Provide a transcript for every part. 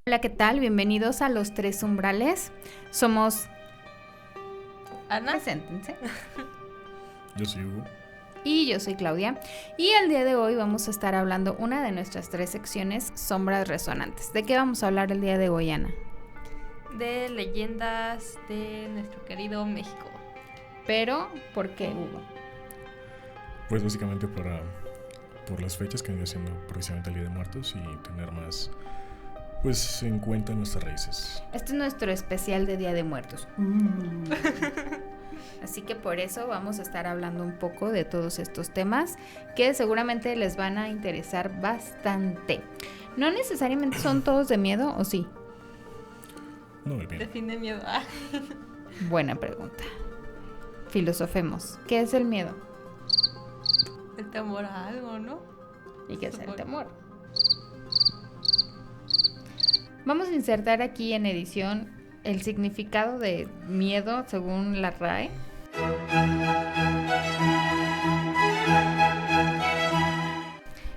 Hola, ¿qué tal? Bienvenidos a Los Tres Umbrales. Somos... Ana. Preséntense. Yo soy Hugo. Y yo soy Claudia. Y el día de hoy vamos a estar hablando una de nuestras 3 secciones, Sombras Resonantes. ¿De qué vamos a hablar el día de hoy, Ana? De leyendas de nuestro querido México. Pero, ¿por qué, Hugo? Pues básicamente por las fechas que viene siendo precisamente el Día de Muertos y tener más pues en cuenta nuestras raíces. Este es nuestro especial de Día de Muertos. Así que por eso vamos a estar hablando un poco de todos estos temas que seguramente les van a interesar bastante. No necesariamente son todos de miedo, ¿o sí? No, el miedo. Define miedo. Buena pregunta. Filosofemos. ¿Qué es el miedo? El temor a algo, ¿no? ¿Y qué es el temor? Vamos a insertar aquí en edición el significado de miedo según la RAE.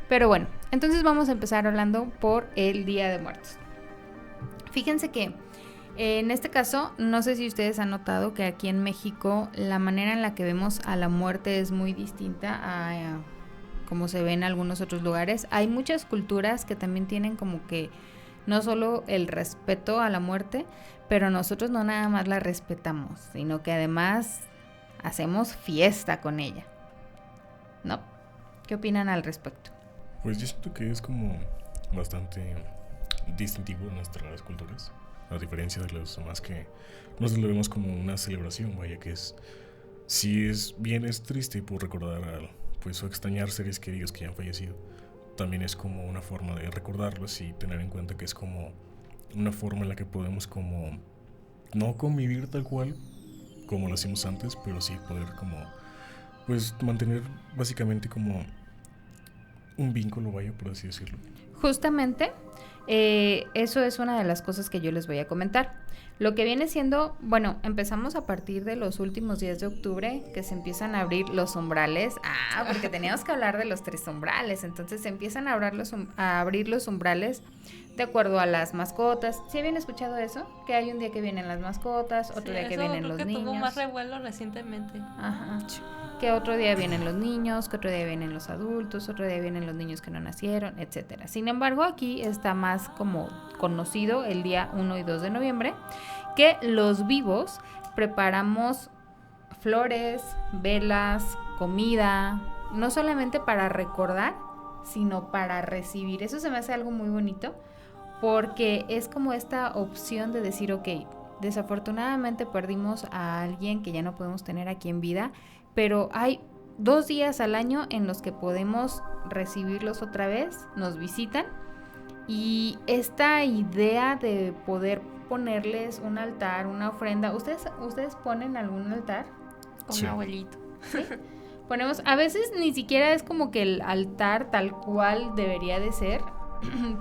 Pero bueno, entonces vamos a empezar hablando por el Día de Muertos. Fíjense que en este caso, no sé si ustedes han notado que aquí en México la manera en la que vemos a la muerte es muy distinta a como se ve en algunos otros lugares. Hay muchas culturas que también tienen como que no solo el respeto a la muerte, pero nosotros no nada más la respetamos, sino que además hacemos fiesta con ella, ¿no? ¿Qué opinan al respecto? Pues yo siento que es como bastante distintivo de nuestras culturas, a diferencia de los demás que nosotros lo vemos como una celebración, vaya que es, si es bien es triste por recordar pues o extrañar seres queridos que ya han fallecido, también es como una forma de recordarlos y tener en cuenta que es como una forma en la que podemos como no convivir tal cual como lo hacíamos antes, pero sí poder como pues mantener básicamente como un vínculo, vaya, por así decirlo. Justamente, eso es una de las cosas que yo les voy a comentar. Lo que viene siendo, bueno, empezamos a partir de los últimos días de octubre, que se empiezan a abrir los umbrales. Porque teníamos que hablar de los 3 umbrales. Entonces se empiezan a abrir los umbrales de acuerdo a las mascotas. ¿Sí habían escuchado eso? Que hay un día que vienen las mascotas, otro día que vienen los niños. Tuvo más revuelo recientemente. Ajá. Que otro día vienen los niños, que otro día vienen los adultos, otro día vienen los niños que no nacieron, etcétera. Sin embargo, aquí está más como conocido el día 1 y 2 de noviembre, que los vivos preparamos flores, velas, comida, no solamente para recordar, sino para recibir. Eso se me hace algo muy bonito, porque es como esta opción de decir, ok, desafortunadamente perdimos a alguien que ya no podemos tener aquí en vida, pero hay 2 días al año en los que podemos recibirlos otra vez, nos visitan, y esta idea de poder ponerles un altar, una ofrenda. ¿Ustedes ponen algún altar? Con Sí. mi abuelito. ¿Sí? Ponemos, a veces ni siquiera es como que el altar tal cual debería de ser,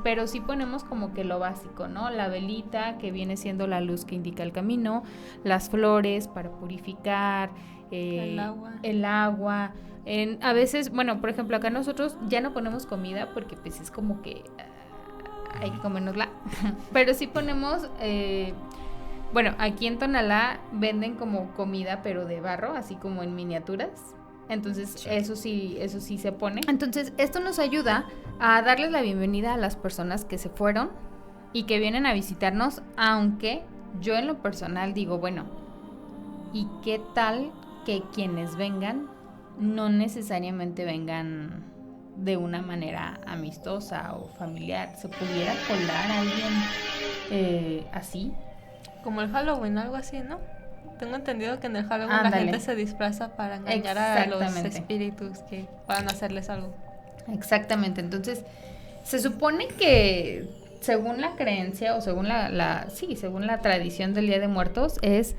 pero sí ponemos como que lo básico, ¿no? La velita, que viene siendo la luz que indica el camino, las flores para purificar, el agua. A veces, bueno, por ejemplo, acá nosotros ya no ponemos comida porque pues es como que hay que comérnosla, pero sí ponemos, bueno, aquí en Tonalá venden como comida pero de barro, así como en miniaturas. Entonces sí. eso sí se pone. Entonces esto nos ayuda a darles la bienvenida a las personas que se fueron y que vienen a visitarnos, aunque yo en lo personal digo, bueno, ¿y qué tal que quienes vengan no necesariamente vengan de una manera amistosa o familiar? ¿Se pudiera colar a alguien así? Como el Halloween, algo así, ¿no? Tengo entendido que en el Halloween Ándale. la gente se disfraza para engañar a los espíritus que van a hacerles algo. Exactamente. Entonces, se supone que según la creencia o según según la tradición del Día de Muertos es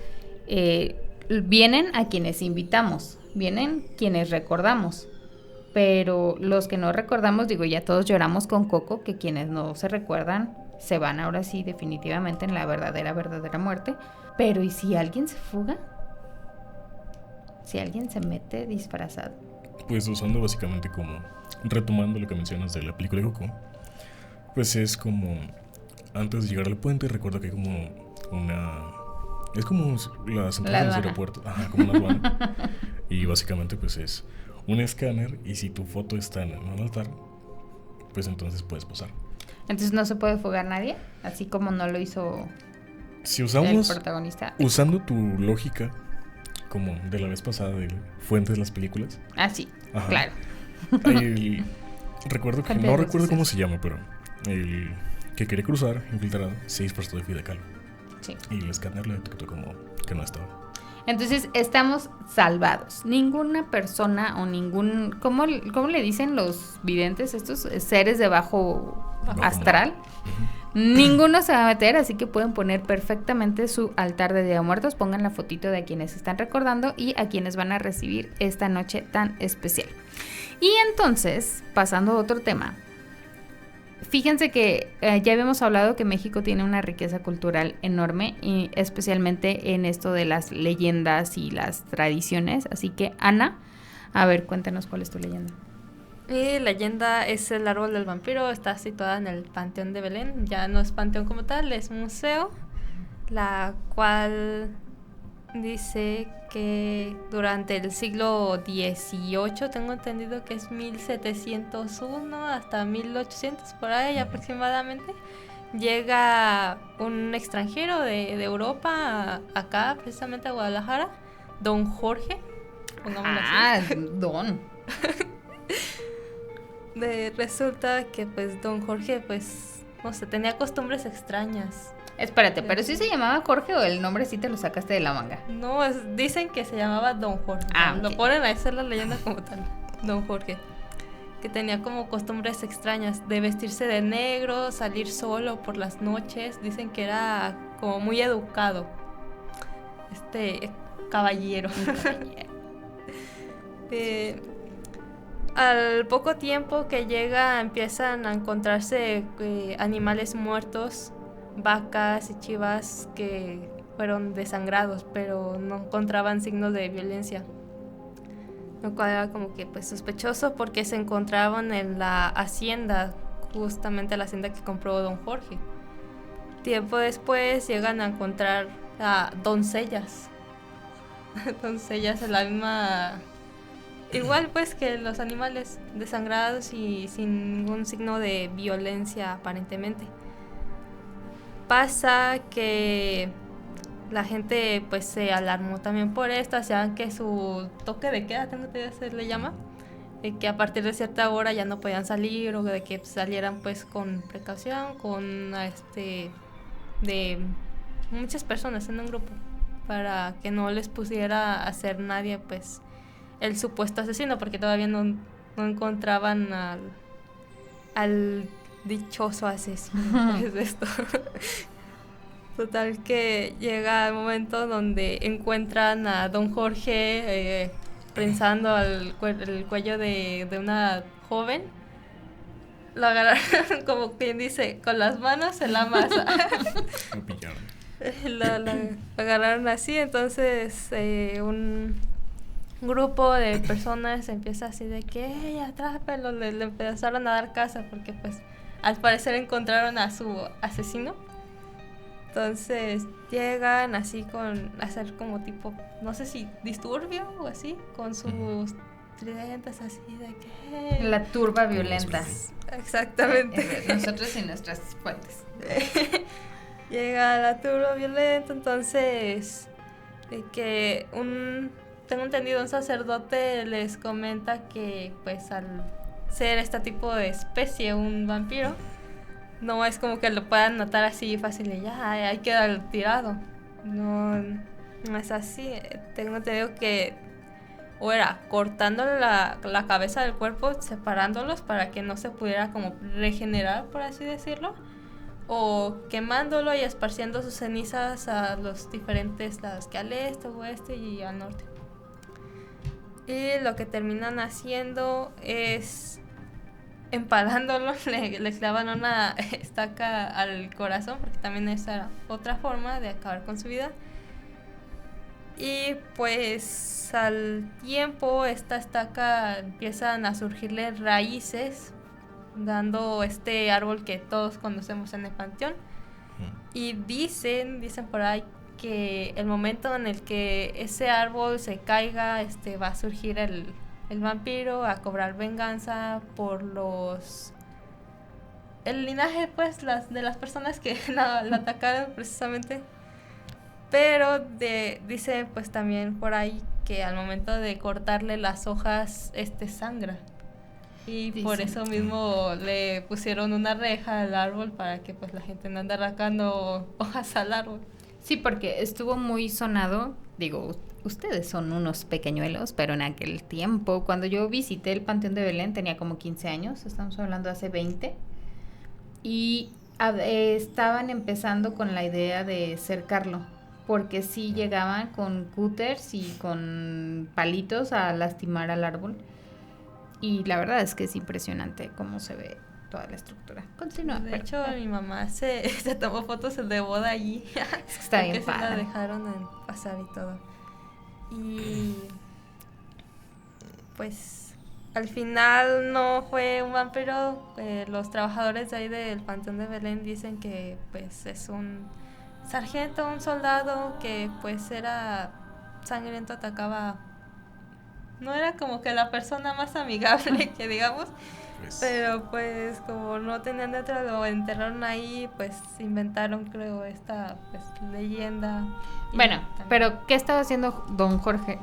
vienen a quienes invitamos, vienen quienes recordamos. Pero los que no recordamos, digo, ya todos lloramos con Coco, que quienes no se recuerdan se van ahora sí definitivamente en la verdadera muerte. Pero ¿y si alguien se fuga? Si alguien se mete disfrazado. Pues usando básicamente como retomando lo que mencionas de la película de Coco, pues es como antes de llegar al puente, recuerdo que hay como es como las entradas del aeropuerto, como una aduana. Y básicamente pues es un escáner, y si tu foto está en un altar, pues entonces puedes pasar. Entonces no se puede fugar nadie, así como no lo hizo si usamos, el protagonista. Usando tu lógica, como de la vez pasada de fuentes de las películas. Sí, claro. Recuerdo que, no recuerdo cómo se llama, pero el que quería cruzar, infiltrado, se disfrazó de Frida Kahlo. Sí. Y el escáner le detectó como que no estaba. Entonces estamos salvados. Ninguna persona o ningún... ¿Cómo le dicen los videntes estos? Seres de bajo astral. Ninguno se va a meter, así que pueden poner perfectamente su altar de Día de Muertos. Pongan la fotito de a quienes están recordando y a quienes van a recibir esta noche tan especial. Y entonces, pasando a otro tema, fíjense que ya habíamos hablado que México tiene una riqueza cultural enorme, y especialmente en esto de las leyendas y las tradiciones. Así que, Ana, a ver, cuéntanos cuál es tu leyenda. Mi leyenda es el árbol del vampiro. Está situada en el Panteón de Belén. Ya no es panteón como tal, es museo, la cual dice que durante el siglo XVIII, tengo entendido que es 1701 hasta 1800 por ahí aproximadamente, llega un extranjero de Europa acá, precisamente a Guadalajara, Don Jorge, pongámoslo así. Don. Resulta que pues Don Jorge, pues, no sé, tenía costumbres extrañas. Espérate, ¿pero sí se llamaba Jorge o el nombre sí te lo sacaste de la manga? No, dicen que se llamaba Don Jorge. Lo ponen a hacer la leyenda como tal, Don Jorge. Que tenía como costumbres extrañas de vestirse de negro, salir solo por las noches. Dicen que era como muy educado. Caballero. Al poco tiempo que llega, empiezan a encontrarse animales muertos, vacas y chivas que fueron desangrados, pero no encontraban signos de violencia, lo cual era como que pues sospechoso, porque se encontraban en la hacienda, justamente la hacienda que compró Don Jorge. Tiempo después llegan a encontrar doncellas en la misma, igual pues que los animales desangrados y sin ningún signo de violencia aparentemente. Pasa que la gente pues se alarmó también por esto, hacían que su toque de queda, se le llama, de que a partir de cierta hora ya no podían salir, o de que salieran pues con precaución, con de muchas personas en un grupo, para que no les pusiera a hacer nadie pues el supuesto asesino, porque todavía no encontraban al dichoso asesino. Es esto. Total que llega el momento donde encuentran a Don Jorge prensando el cuello de una joven. Lo agarraron, como quien dice, con las manos en la masa. Lo pillaron. Lo agarraron así. Entonces un grupo de personas empieza así de que atrápalo, le empezaron a dar caza, porque pues al parecer encontraron a su asesino. Entonces llegan así con hacer como tipo, no sé si disturbio o así, con sus tridentes así de que... La turba violenta. Exactamente. Nosotros y nuestras fuentes. Llega la turba violenta, entonces de que tengo entendido, un sacerdote les comenta que pues al ser este tipo de especie, un vampiro, no es como que lo puedan notar así fácil y ya, ahí queda tirado. No es así. Tengo entendido que o era cortándole la cabeza del cuerpo, separándolos para que no se pudiera como regenerar, por así decirlo, o quemándolo y esparciendo sus cenizas a los diferentes lados, que al este, oeste y al norte. Y lo que terminan haciendo es empalándolo, le clavan una estaca al corazón, porque también esa era otra forma de acabar con su vida. Y pues al tiempo esta estaca empiezan a surgirle raíces, dando este árbol que todos conocemos en el panteón, Y dicen por ahí que el momento en el que ese árbol se caiga, va a surgir el vampiro a cobrar venganza por el linaje, pues, de las personas que la atacaron precisamente. Pero dice pues también por ahí que al momento de cortarle las hojas, sangra. Y Dicen. por eso mismo le pusieron una reja al árbol para que pues la gente no ande arrancando hojas al árbol. Sí, porque estuvo muy sonado. Digo, ustedes son unos pequeñuelos, pero en aquel tiempo, cuando yo visité el Panteón de Belén, tenía como 15 años, estamos hablando hace 20, y estaban empezando con la idea de cercarlo, porque sí llegaban con cúters y con palitos a lastimar al árbol. Y la verdad es que es impresionante cómo se ve toda la estructura. Continúa. De hecho, mi mamá se tomó fotos de boda allí. Es que está bien porque sí la padre. dejaron pasar y todo. Y pues al final no fue un vampiro. Los trabajadores de ahí del Panteón de Belén dicen que pues es un sargento, un soldado que pues era sangriento, atacaba. No era como que la persona más amigable que digamos. Pues, Pero pues como no tenían de otra, lo enterraron ahí, pues inventaron creo esta pues leyenda. Y Bueno, también pero ¿qué estaba haciendo don Jorge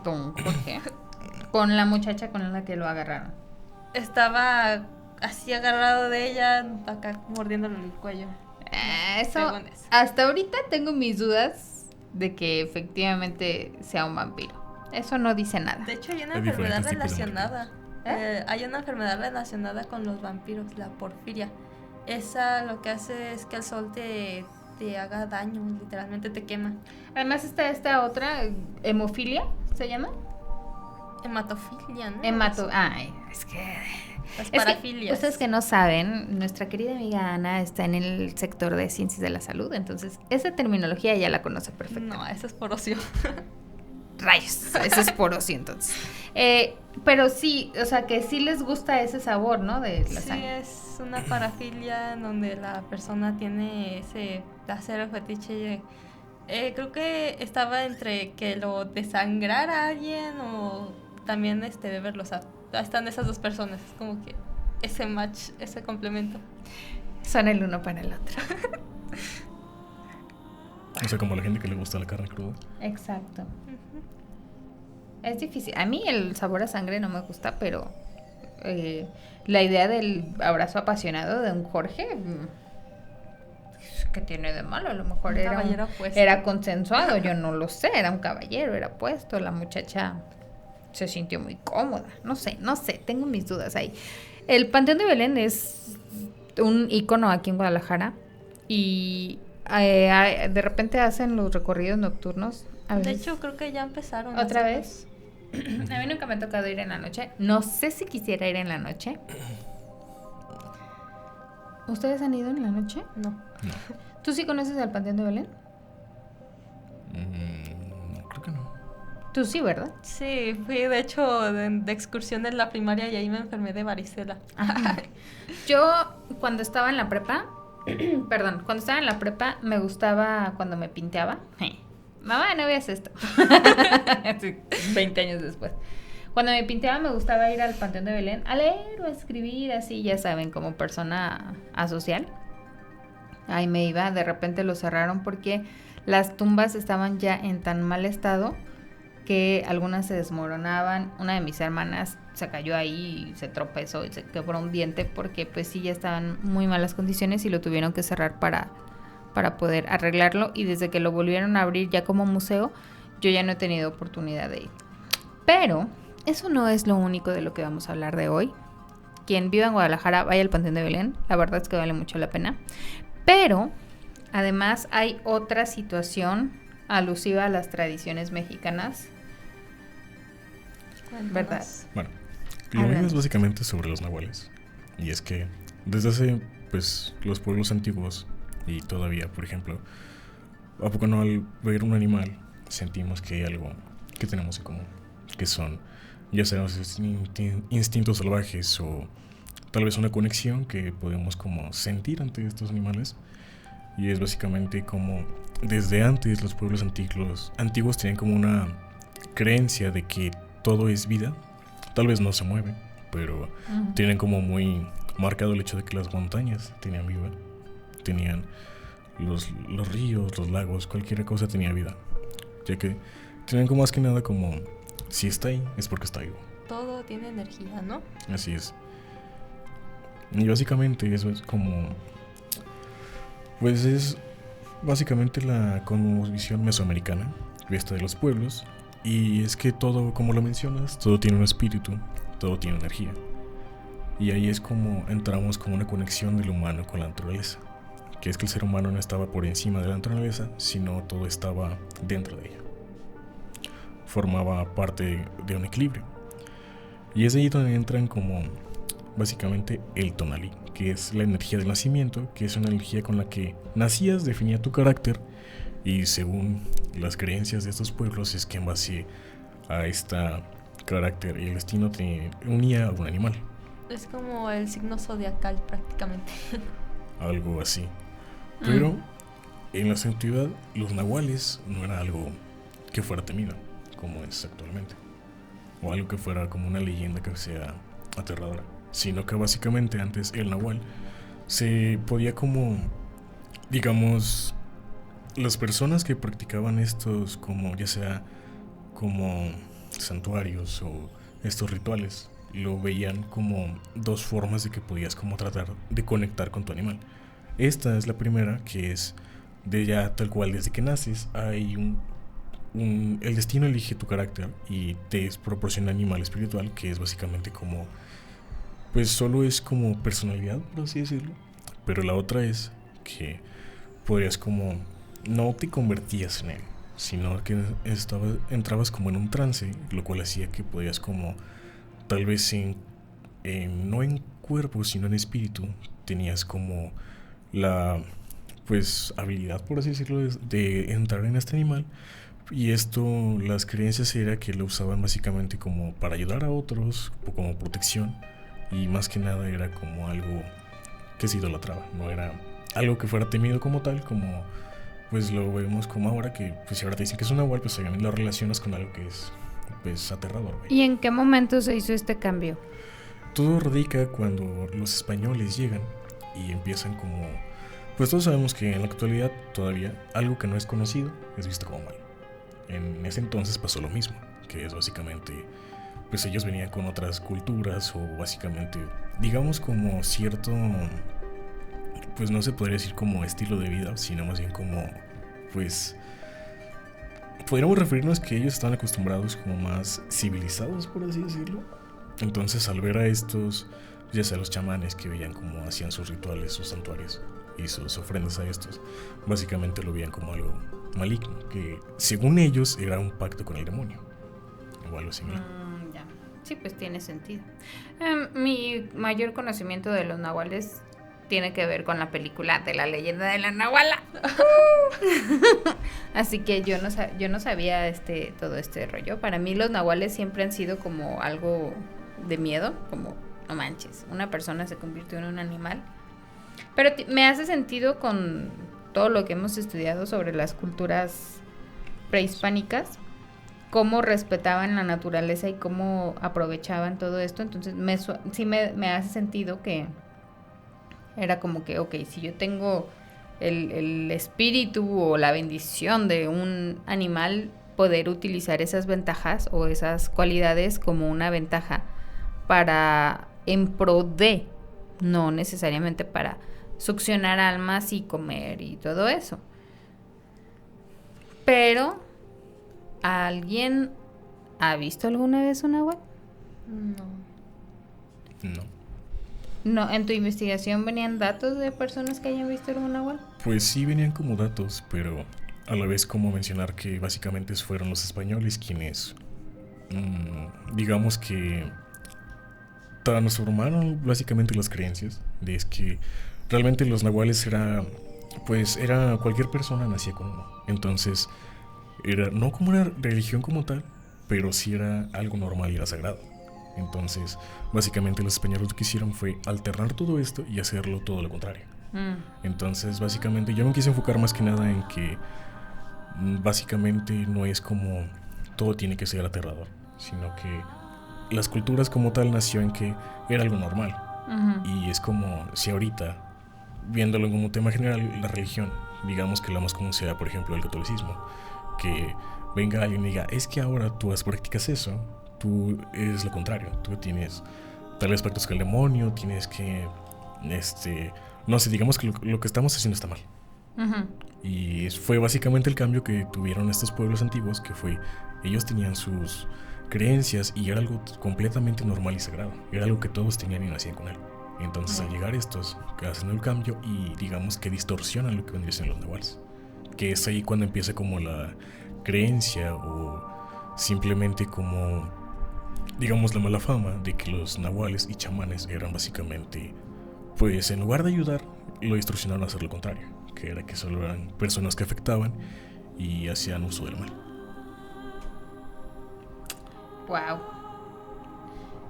con la muchacha con la que lo agarraron? estaba así agarrado de ella, acá mordiéndole el cuello. Eso, Según eso. hasta ahorita tengo mis dudas de que efectivamente sea un vampiro. Eso no dice nada. De hecho hay una Hay enfermedad diferentes tipos de relacionada. Hay una enfermedad relacionada con los vampiros, la porfiria. Esa lo que hace es que el sol te haga daño, literalmente te quema. Además está esta otra, hemofilia, ¿se llama? Hematofilia, ¿no? Ay, es que... Las Es que parafilias. ustedes que no saben, nuestra querida amiga Ana está en el sector de ciencias de la salud, entonces esa terminología ella la conoce perfectamente. No, eso es por ocio. Rayos, eso es por ocio entonces. Pero sí, o sea que sí les gusta ese sabor, ¿no? De la Sí, sangre. es una parafilia en donde la persona tiene ese placer o fetiche. Creo que estaba entre que lo desangrara a alguien o también beberlo. O sea, están esas dos personas. Es como que ese match, ese complemento. Son el uno para el otro. o sea, como a la gente que le gusta la carne cruda. Exacto. Es difícil. A mí el sabor a sangre no me gusta, pero la idea del abrazo apasionado de un Jorge, ¿qué tiene de malo? A lo mejor Un caballero apuesto. era consensuado, yo no lo sé, era un caballero, era puesto, la muchacha se sintió muy cómoda, no sé, tengo mis dudas ahí. El Panteón de Belén es un ícono aquí en Guadalajara y de repente hacen los recorridos nocturnos. De hecho, creo que ya empezaron. ¿Otra a vez? A mí nunca me ha tocado ir en la noche. No sé si quisiera ir en la noche. ¿Ustedes han ido en la noche? No. No. ¿Tú sí conoces al Panteón de Belén? No, creo que no. Tú sí, ¿verdad? Sí, fui de hecho de excursión en la primaria y ahí me enfermé de varicela. Yo cuando estaba en la prepa, cuando estaba en la prepa me gustaba cuando me pinteaba. Mamá, no veas esto. Sí, 20 años después. Cuando me pinteaba me gustaba ir al Panteón de Belén a leer o a escribir, así, ya saben, como persona asocial. Ahí me iba, de repente lo cerraron porque las tumbas estaban ya en tan mal estado que algunas se desmoronaban. Una de mis hermanas se cayó ahí y se tropezó y se quebró un diente porque pues sí ya estaban muy malas condiciones y lo tuvieron que cerrar para poder arreglarlo, y desde que lo volvieron a abrir ya como museo, yo ya no he tenido oportunidad de ir. Pero eso no es lo único de lo que vamos a hablar de hoy. Quien viva en Guadalajara, vaya al Panteón de Belén, la verdad es que vale mucho la pena. Pero además hay otra situación alusiva a las tradiciones mexicanas, ¿verdad? Bueno, lo mismo es básicamente sobre los nahuales. Y es que desde hace, pues, los pueblos antiguos y todavía, por ejemplo, ¿a poco no al ver un animal sentimos que hay algo que tenemos en común? Que son, ya sea instintos salvajes o tal vez una conexión que podemos como sentir ante estos animales. Y es básicamente como desde antes los pueblos antiguos tenían como una creencia de que todo es vida. Tal vez no se mueve, pero tienen como muy marcado el hecho de que las montañas tenían vida. Tenían los ríos, los lagos, cualquier cosa tenía vida. Ya que tienen como más que nada como si está ahí es porque está vivo. Todo tiene energía, ¿no? Así es. Y básicamente eso es como... Pues es básicamente la cosmovisión mesoamericana, vista de los pueblos. Y es que todo, como lo mencionas, todo tiene un espíritu, todo tiene energía. Y ahí es como entramos como una conexión del humano con la naturaleza. Que es que el ser humano no estaba por encima de la naturaleza, sino todo estaba dentro de ella. Formaba parte de un equilibrio. Y es ahí donde entran como básicamente el tonalí, que es la energía del nacimiento, que es una energía con la que nacías, definía tu carácter, y según las creencias de estos pueblos es que en base a este carácter y el destino te unía a un animal. Es como el signo zodiacal prácticamente. Algo así. Pero en la antigüedad los nahuales no era algo que fuera temido como es actualmente, o algo que fuera como una leyenda que sea aterradora, sino que básicamente antes el nahual se podía como, digamos, las personas que practicaban estos como ya sea como santuarios o estos rituales lo veían como dos formas de que podías como tratar de conectar con tu animal. Esta es la primera, que es de ya tal cual desde que naces hay el destino elige tu carácter y te proporciona un animal espiritual que es básicamente como, pues solo es como personalidad, por así decirlo. Pero la otra es que podrías como, no te convertías en él, sino que entrabas como en un trance, lo cual hacía que podías como, tal vez no en cuerpo, sino en espíritu, tenías como la, pues, habilidad, por así decirlo, de entrar en este animal. Y esto, las creencias era que lo usaban básicamente como para ayudar a otros, o como protección, y más que nada era como algo que se idolatraba, no era algo que fuera temido como tal, como pues lo vemos como ahora, que pues si ahora te dicen que es un nahual, pues obviamente lo relacionas con algo que es pues aterrador, güey. ¿Y en qué momento se hizo este cambio? Todo radica cuando los españoles llegan y empiezan como, pues todos sabemos que en la actualidad todavía algo que no es conocido es visto como malo. En ese entonces pasó lo mismo, que es básicamente, pues ellos venían con otras culturas o básicamente, digamos como cierto, pues no se podría decir como estilo de vida, sino más bien como, pues, podríamos referirnos que ellos estaban acostumbrados como más civilizados, por así decirlo. Entonces al ver a estos, ya sea los chamanes que veían cómo hacían sus rituales, sus santuarios y sus ofrendas a estos, básicamente lo veían como algo maligno, que según ellos era un pacto con el demonio o algo similar. Ya. Sí, pues tiene sentido. Mi mayor conocimiento de los nahuales tiene que ver con la película de la leyenda de la nahuala. Así que yo no sabía todo este rollo. Para mí los nahuales siempre han sido como algo de miedo, como no manches, una persona se convirtió en un animal. Pero me hace sentido con todo lo que hemos estudiado sobre las culturas prehispánicas, cómo respetaban la naturaleza y cómo aprovechaban todo esto. Entonces sí me hace sentido que era como que, ok, si yo tengo el espíritu o la bendición de un animal, poder utilizar esas ventajas o esas cualidades como una ventaja para en pro de, no necesariamente para succionar almas y comer y todo eso. Pero, ¿alguien ha visto alguna vez una web? No. No, ¿en tu investigación venían datos de personas que hayan visto alguna web? Pues sí venían como datos, pero a la vez como mencionar que básicamente fueron los españoles quienes, digamos que transformaron básicamente las creencias de es que realmente los nahuales era cualquier persona nacía con uno. Entonces era no como una religión como tal, pero sí era algo normal y era sagrado. Entonces básicamente los españoles lo que hicieron fue alternar todo esto y hacerlo todo lo contrario. Entonces, básicamente, yo me quise enfocar más que nada en que básicamente no es como todo tiene que ser aterrador, sino que las culturas como tal nació en que era algo normal. Y es como si ahorita, viéndolo como un tema general, la religión, digamos que la más común sea, por ejemplo, el catolicismo, que venga alguien y diga, es que ahora tú practicas eso, tú es lo contrario, tú tienes tales pactos con el demonio, tienes que, no sé, digamos que lo que estamos haciendo está mal. Y fue básicamente el cambio que tuvieron estos pueblos antiguos, que fue, ellos tenían sus creencias y era algo completamente normal y sagrado, era algo que todos tenían y nacían con él. Entonces al llegar estos, que hacen el cambio y digamos que distorsionan lo que vendrían siendo los nahuales, que es ahí cuando empieza como la creencia o simplemente como, digamos, la mala fama de que los nahuales y chamanes eran básicamente, pues en lugar de ayudar, lo distorsionaron a hacer lo contrario, que era que solo eran personas que afectaban y hacían uso del mal. Wow.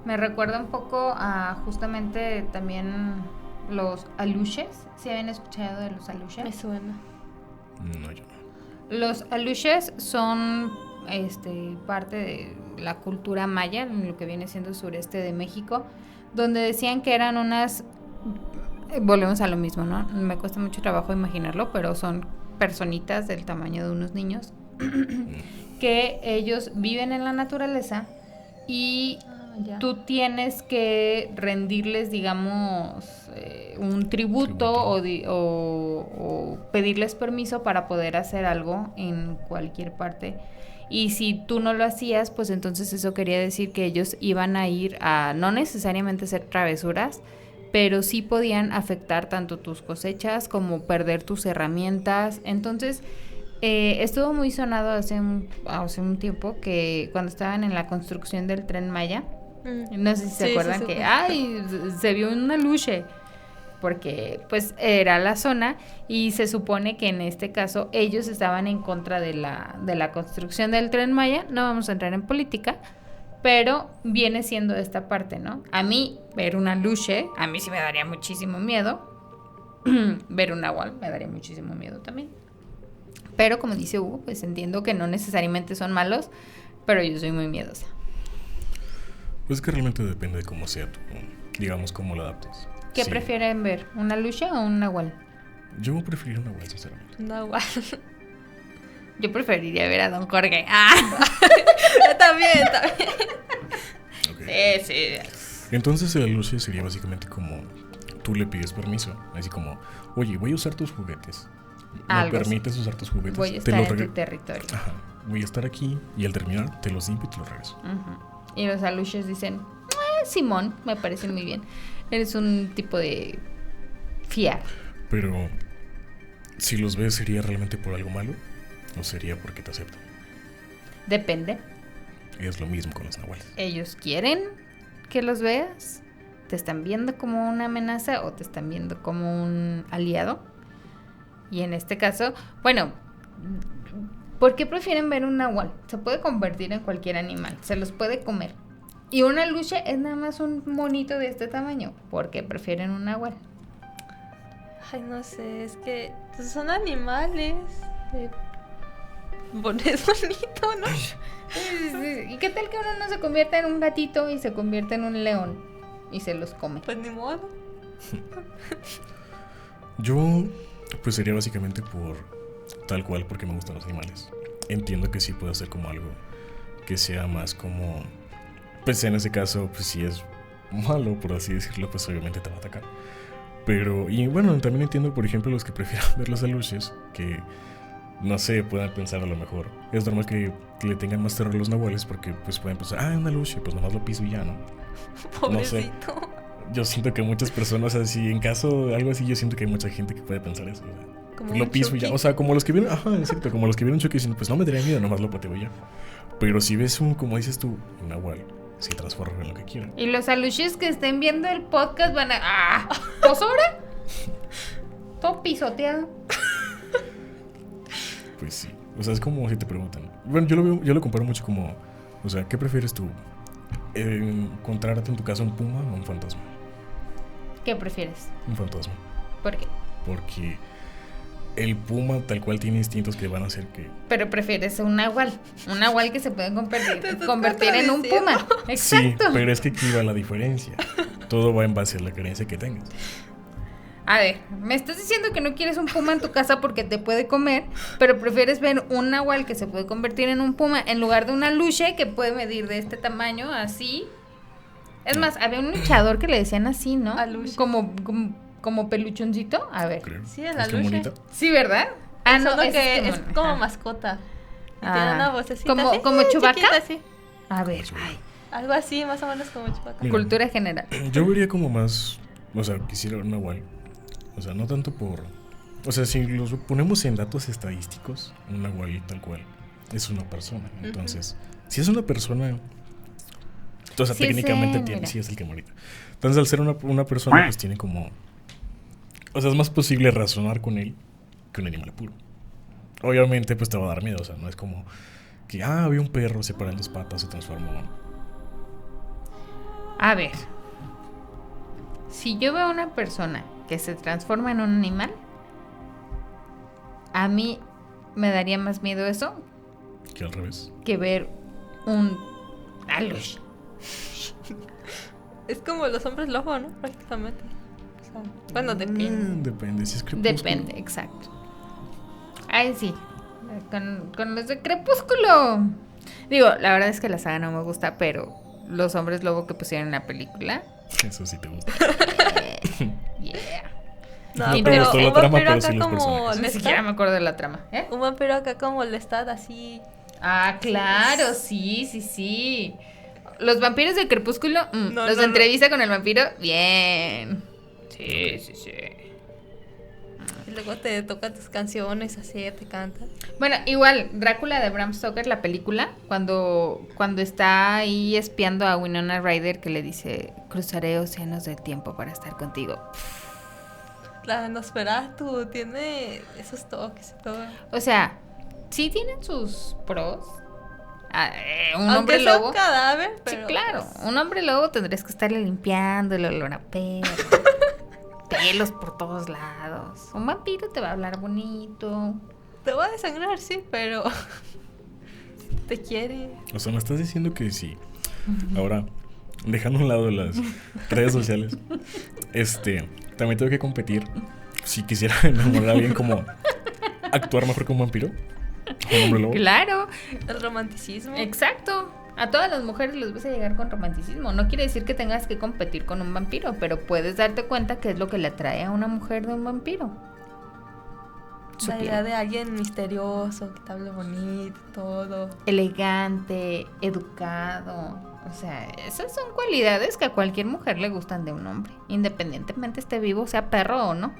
Me recuerda un poco a justamente también los aluches. ¿Sí habían escuchado de los aluches? Me suena. No, yo no. Los aluches son parte de la cultura maya, lo que viene siendo el sureste de México, donde decían que eran unas, volvemos a lo mismo, ¿no? Me cuesta mucho trabajo imaginarlo, pero son personitas del tamaño de unos niños que ellos viven en la naturaleza y tú tienes que rendirles, digamos, un tributo o pedirles permiso para poder hacer algo en cualquier parte. Y si tú no lo hacías, pues entonces eso quería decir que ellos iban a ir a no necesariamente hacer travesuras, pero sí podían afectar tanto tus cosechas como perder tus herramientas. Entonces estuvo muy sonado hace un tiempo, que cuando estaban en la construcción del Tren Maya, no sé si se acuerdan que se vio una luche, porque pues era la zona y se supone que en este caso ellos estaban en contra de la construcción del Tren Maya. No vamos a entrar en política, pero viene siendo esta parte, ¿no? A mí ver una luche, a mí sí me daría muchísimo miedo. Ver un nahual me daría muchísimo miedo también. Pero como dice Hugo, pues entiendo que no necesariamente son malos, pero yo soy muy miedosa. Pues que realmente depende de cómo sea tú, digamos, cómo lo adaptas. ¿Qué Sí. prefieren ver? ¿Una luche o un nahual? Yo preferiría una nahual, sinceramente. Nahual. Yo preferiría ver a Don Jorge. Yo también. Okay. Sí. Entonces el luche sería básicamente como tú le pides permiso, así como, oye, voy a usar tus juguetes. ¿Me Algo permites usar tus juguetes? Voy a estar en tu territorio. Ajá, voy a estar aquí y al terminar te los limpio y te los regreso. Y los aluches dicen, Simón, me parece muy bien. Eres un tipo de fiar. Pero si los ves, ¿sería realmente por algo malo? ¿O sería porque te aceptan? Depende. Es lo mismo con los nahuales. Ellos quieren que los veas. Te están viendo como una amenaza o te están viendo como un aliado. Y en este caso, bueno, ¿por qué prefieren ver un nahual? Se puede convertir en cualquier animal, se los puede comer. Y una luche es nada más un monito de este tamaño. ¿Por qué prefieren un nahual? Ay, no sé, es que son animales. Es bonito, ¿no? ¿Y qué tal que uno no se convierta en un gatito y se convierte en un león y se los come? Pues ni modo. Yo, pues sería básicamente por tal cual, porque me gustan los animales. Entiendo que sí puede ser como algo que sea más como, pues en ese caso, pues si es malo, por así decirlo, pues obviamente te va a atacar. Pero, y bueno, también entiendo, por ejemplo, los que prefieran ver los aluches, que no sé, puedan pensar a lo mejor. Es normal que le tengan más terror a los nahuales porque pues pueden pensar, un aluche, pues nomás lo piso y ya, ¿no? Pobrecito. No sé. Yo siento que muchas personas así, en caso de algo así, yo siento que hay mucha gente que puede pensar eso. O sea, Como lo un piso y ya. Chucky. O sea, como los que vieron, exacto, como los que vieron Chucky dicen, pues no me daría miedo, nomás lo pateo y ya. Pero si ves como dices tú, un nahual, se transforma en lo que quiera. Y los aluches que estén viendo el podcast van a... ¿Pues ahora? Todo pisoteado. Pues sí. O sea, es como si te preguntan. Bueno, yo lo comparo mucho como, o sea, ¿qué prefieres tú? ¿Encontrarte en tu casa un puma o un fantasma? ¿Qué prefieres? Un fantasma. ¿Por qué? porque el puma tal cual tiene instintos que van a hacer que... Pero prefieres un nahual que se puede convertir en un puma. Sí, Exacto. pero es que aquí va la diferencia. Todo va en base a la creencia que tengas. A ver, me estás diciendo que no quieres un puma en tu casa porque te puede comer, pero prefieres ver un nahual que se puede convertir en un puma en lugar de una luche que puede medir de este tamaño, así. Es más, había un luchador que le decían así, ¿no? Aluche. Como peluchoncito. A ver. Creo. Sí, es la que lucha. bonita. Sí, ¿verdad? Solo ese que es como ajá. mascota. Y Ah. tiene una vocecita ¿Como- así, como Chewbacca? chiquita, así. A ver, ay, Algo así, más o menos como Chewbacca. Mira. cultura general. Yo vería como más, o sea, quisiera un nahual. O sea, no tanto por... O sea, si los ponemos en datos estadísticos, un nahual tal cual es una persona. Entonces, si es una persona... O sea, Sí, técnicamente sí, tiene, mira. sí es el que ahorita. Entonces, al ser una persona, pues tiene como... O sea, es más posible razonar con él que un animal puro. Obviamente, pues te va a dar miedo. O sea, no es como que, había un perro, se para en dos patas, se transformó. A ver, si yo veo a una persona que se transforma en un animal, a mí me daría más miedo eso Que al revés. que ver un alush. Es como los hombres lobo, ¿no? Prácticamente. O sea, bueno, depende. Depende, si es crepúsculo. Depende, exacto. Ay, sí. Con los de Crepúsculo. Digo, la verdad es que la saga no me gusta, pero los hombres lobo que pusieron en la película. Eso sí te gusta. Yeah. No, No te pero gustó la un trama, vampiro pero sí acá los como personajes. Ni siquiera me Lestat. acuerdo de la trama, ¿eh? Un vampiro acá como Lestat, así. Ah, claro, sí. Los vampiros de Crepúsculo, No, los no, de entrevista con el vampiro, bien. Sí. Y luego te tocan tus canciones, así, te cantan. Bueno, igual, Drácula de Bram Stoker, la película, cuando está ahí espiando a Winona Ryder, que le dice, cruzaré océanos del tiempo para estar contigo. La Nosferatu tiene esos toques y todo. O sea, sí tienen sus pros. Un Aunque hombre sea lobo. un cadáver, Sí, pero... claro. pues, Un hombre lobo tendrías que estarle limpiando el olor a perro. Pelos por todos lados. Un vampiro te va a hablar bonito. te va a desangrar, sí, pero... te quiere. O sea, me estás diciendo que sí. Ahora, dejando a un lado las redes sociales, también tengo que competir. Si quisiera enamorar a alguien, como actuar mejor que un vampiro, con un hombre lobo. Claro, El romanticismo. exacto. A todas las mujeres les vas a llegar con romanticismo. No quiere decir que tengas que competir con un vampiro, pero puedes darte cuenta qué es lo que le atrae a una mujer de un vampiro. Su La piel. idea de alguien misterioso, que te hable bonito y todo. Elegante, educado. O sea, esas son cualidades que a cualquier mujer le gustan de un hombre, independientemente esté vivo, sea perro o no.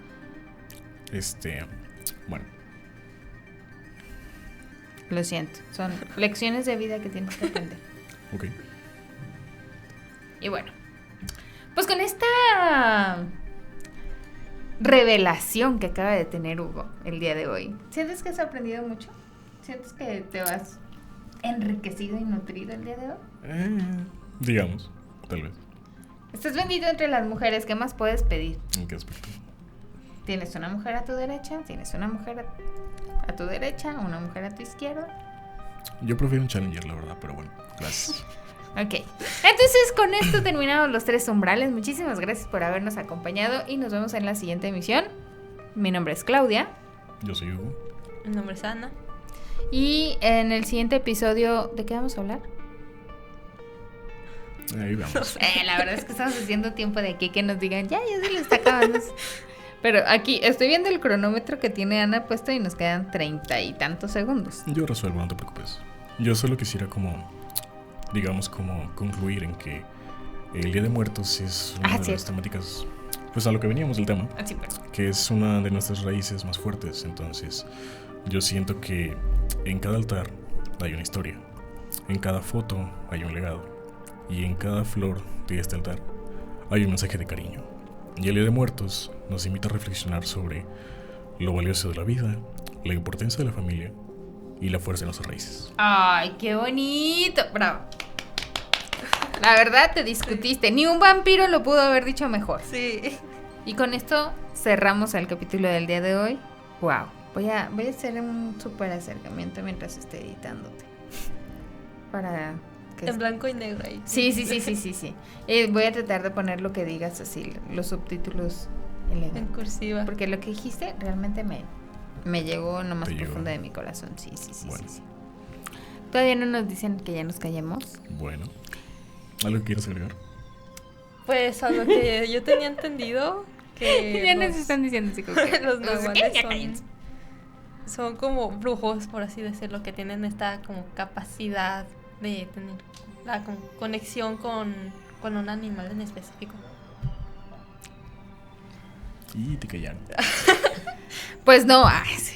Bueno, Lo siento, son lecciones de vida que tienes que aprender. ok. Y bueno, pues con esta revelación que acaba de tener Hugo el día de hoy, ¿sientes que has aprendido mucho? ¿Sientes que te vas enriquecido y nutrido el día de hoy? Digamos, tal vez. Estás bendito entre las mujeres, ¿qué más puedes pedir? ¿En qué aspecto? Tienes una mujer a tu derecha, tienes una mujer a tu derecha, una mujer a tu izquierda. Yo prefiero un Challenger, la verdad, pero bueno, gracias. Ok, entonces con esto terminamos los 3 umbrales. Muchísimas gracias por habernos acompañado y nos vemos en la siguiente emisión. Mi nombre es Claudia Yo soy Hugo. Mi nombre es Ana. y en el siguiente episodio, ¿de qué vamos a hablar? Ahí vamos. La verdad es que estamos haciendo tiempo de aquí que nos digan, ya se le está acabando. Pero aquí estoy viendo el cronómetro que tiene Ana puesto y nos quedan 30 y tantos segundos. Yo resuelvo, no te preocupes. Yo solo quisiera digamos, concluir en que el Día de Muertos es una de las cierto. temáticas, pues a lo que veníamos del tema, Así pues. que es una de nuestras raíces más fuertes. Entonces, yo siento que en cada altar hay una historia, en cada foto hay un legado, y en cada flor de este altar hay un mensaje de cariño. Y el Día de Muertos nos invita a reflexionar sobre lo valioso de la vida, la importancia de la familia y la fuerza de nuestras raíces. Ay, qué bonito. Bravo. La verdad te discutiste. Ni un vampiro lo pudo haber dicho mejor. Sí. Y con esto cerramos el capítulo del día de hoy. Wow. Voy a hacer un súper acercamiento mientras esté editándote. Para que... En blanco y negro ahí. Sí. Voy a tratar de poner lo que digas así, los subtítulos en cursiva. Porque lo que dijiste realmente me llegó en lo más Te profundo llegó. de mi corazón. Sí. Bueno. Todavía no nos dicen que ya nos callemos. Bueno. ¿Algo que quieras agregar? Pues a lo que yo tenía entendido que Ya nos están diciendo así como que los no sé nahuales qué, ya cállense. son como brujos, por así decirlo, que tienen esta como capacidad de tener la como conexión con un animal en específico. Y te callaron. Pues no, ay, sí.